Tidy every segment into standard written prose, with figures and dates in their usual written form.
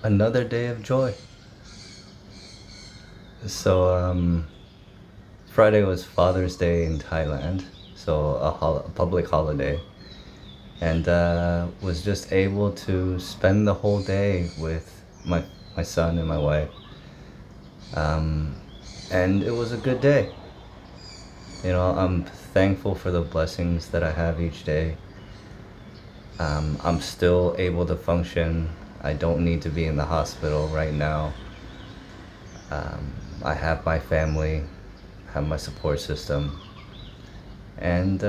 another day of joy. So Friday was Father's Day in Thailand, so a public holiday, and was just able to spend the whole day with my son and my wife. And it was a good day. I'm thankful for the blessings that I have each day. I'm still able to function. I don't need to be in the hospital right now. I have my family, have my support system, and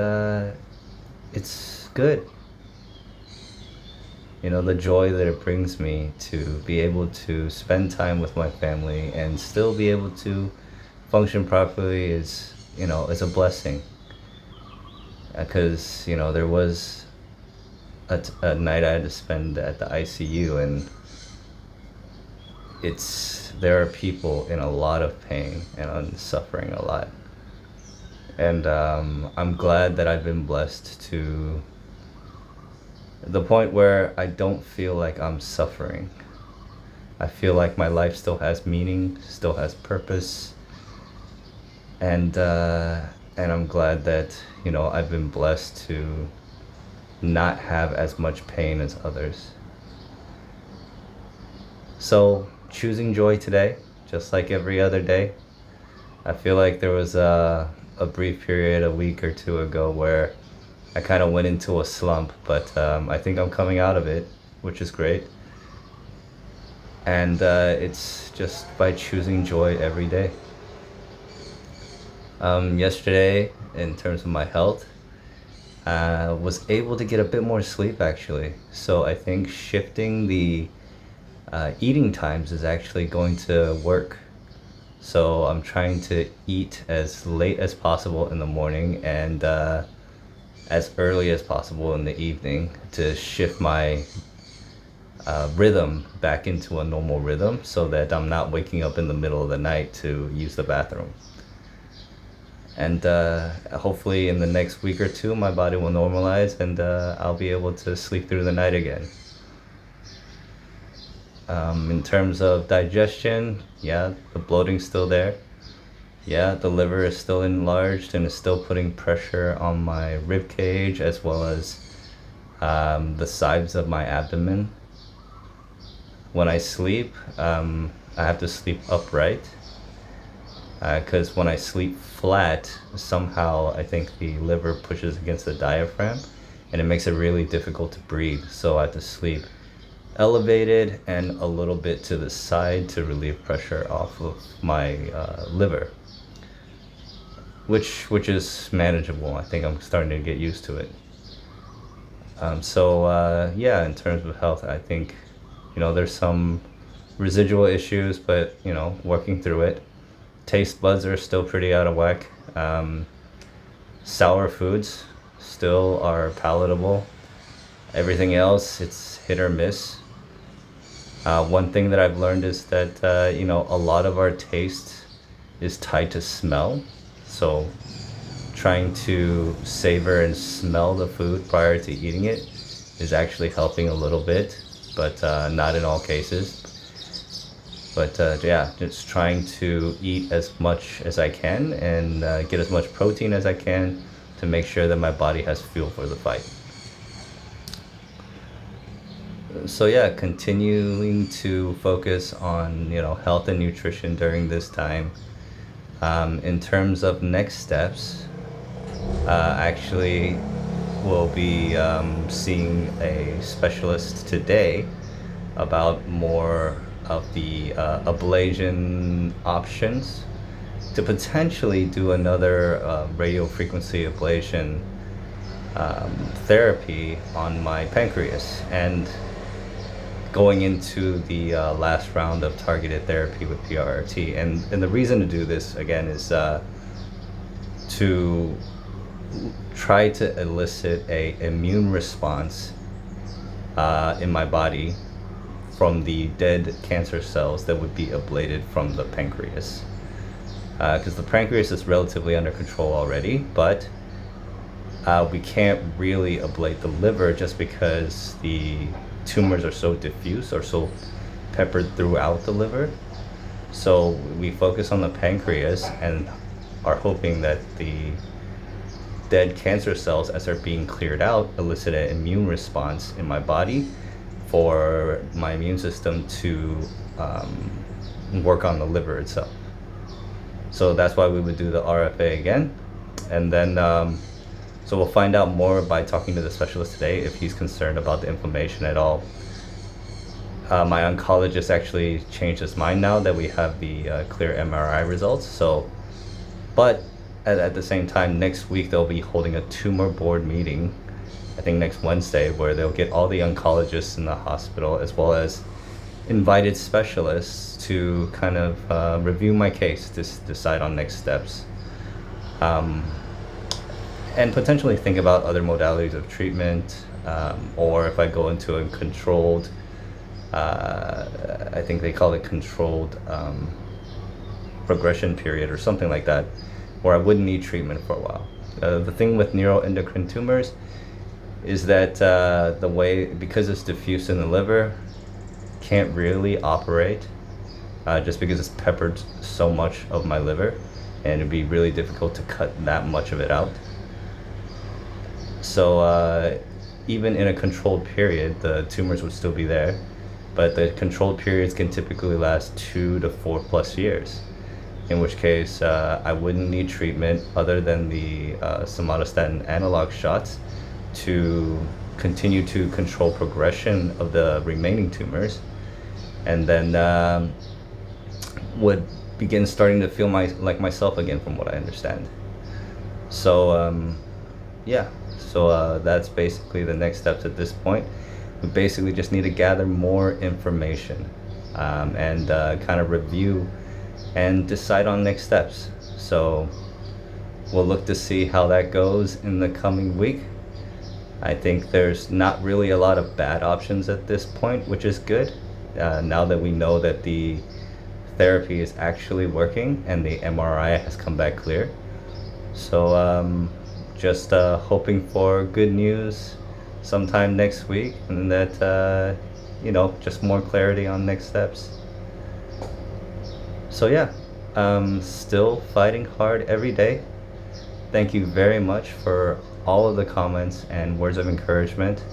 it's good. The joy that it brings me to be able to spend time with my family and still be able to function properly is a blessing. Because, there was a night I had to spend at the ICU, and there are people in a lot of pain and suffering a lot. And I'm glad that I've been blessed to the point where I don't feel like I'm suffering. I feel like my life still has meaning, still has purpose, and I'm glad that I've been blessed to not have as much pain as others. So choosing joy today, just like every other day. I feel like there was a brief period a week or two ago where I kind of went into a slump, but I think I'm coming out of it, which is great. And it's just by choosing joy every day. Yesterday, in terms of my health, was able to get a bit more sleep actually. So I think shifting the eating times is actually going to work. So I'm trying to eat as late as possible in the morning and as early as possible in the evening to shift my rhythm back into a normal rhythm so that I'm not waking up in the middle of the night to use the bathroom. And hopefully in the next week or two my body will normalize and I'll be able to sleep through the night again. In terms of digestion, yeah, the bloating's still there. Yeah, the liver is still enlarged and is still putting pressure on my rib cage as well as the sides of my abdomen. When I sleep, I have to sleep upright because when I sleep flat, somehow I think the liver pushes against the diaphragm and it makes it really difficult to breathe. So I have to sleep elevated and a little bit to the side to relieve pressure off of my liver, which is manageable. I think I'm starting to get used to it. Yeah, in terms of health, I think there's some residual issues, but working through it. Taste buds are still pretty out of whack. Sour foods still are palatable. Everything else, it's hit or miss. One thing that I've learned is that a lot of our taste is tied to smell. So trying to savor and smell the food prior to eating it is actually helping a little bit, but not in all cases. But yeah, just trying to eat as much as I can and get as much protein as I can to make sure that my body has fuel for the fight. So yeah, continuing to focus on health and nutrition during this time. In terms of next steps, actually we'll be seeing a specialist today about more of the ablation options to potentially do another radio frequency ablation therapy on my pancreas and going into the last round of targeted therapy with PRRT. And the reason to do this again is to try to elicit a immune response in my body from the dead cancer cells that would be ablated from the pancreas. Because the pancreas is relatively under control already, but we can't really ablate the liver just because the tumors are so diffuse or so peppered throughout the liver. So we focus on the pancreas and are hoping that the dead cancer cells, as they're being cleared out, elicit an immune response in my body for my immune system to work on the liver itself. So that's why we would do the RFA again. And then, so we'll find out more by talking to the specialist today if he's concerned about the inflammation at all. My oncologist actually changed his mind now that we have the clear MRI results. So, but at the same time, next week they'll be holding a tumor board meeting, I think next Wednesday, where they'll get all the oncologists in the hospital as well as invited specialists to kind of review my case, to decide on next steps, and potentially think about other modalities of treatment, or if I go into a controlled, I think they call it controlled progression period or something like that, where I wouldn't need treatment for a while. The thing with neuroendocrine tumors is that the way, because it's diffuse in the liver, can't really operate just because it's peppered so much of my liver, and it'd be really difficult to cut that much of it out. So even in a controlled period, the tumors would still be there, but the controlled periods can typically last 2 to 4+ years, in which case I wouldn't need treatment other than the somatostatin analog shots to continue to control progression of the remaining tumors, and then would begin starting to feel like myself again, from what I understand. So yeah, so that's basically the next steps at this point. We basically just need to gather more information and kind of review and decide on next steps. So we'll look to see how that goes in the coming week. I think there's not really a lot of bad options at this point, which is good. Now that we know that the therapy is actually working and the MRI has come back clear. So just hoping for good news sometime next week, and that just more clarity on next steps. So yeah, still fighting hard every day. Thank you very much for all of the comments and words of encouragement.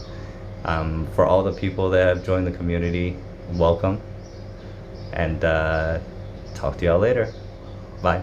For all the people that have joined the community, welcome, and talk to y'all later. Bye.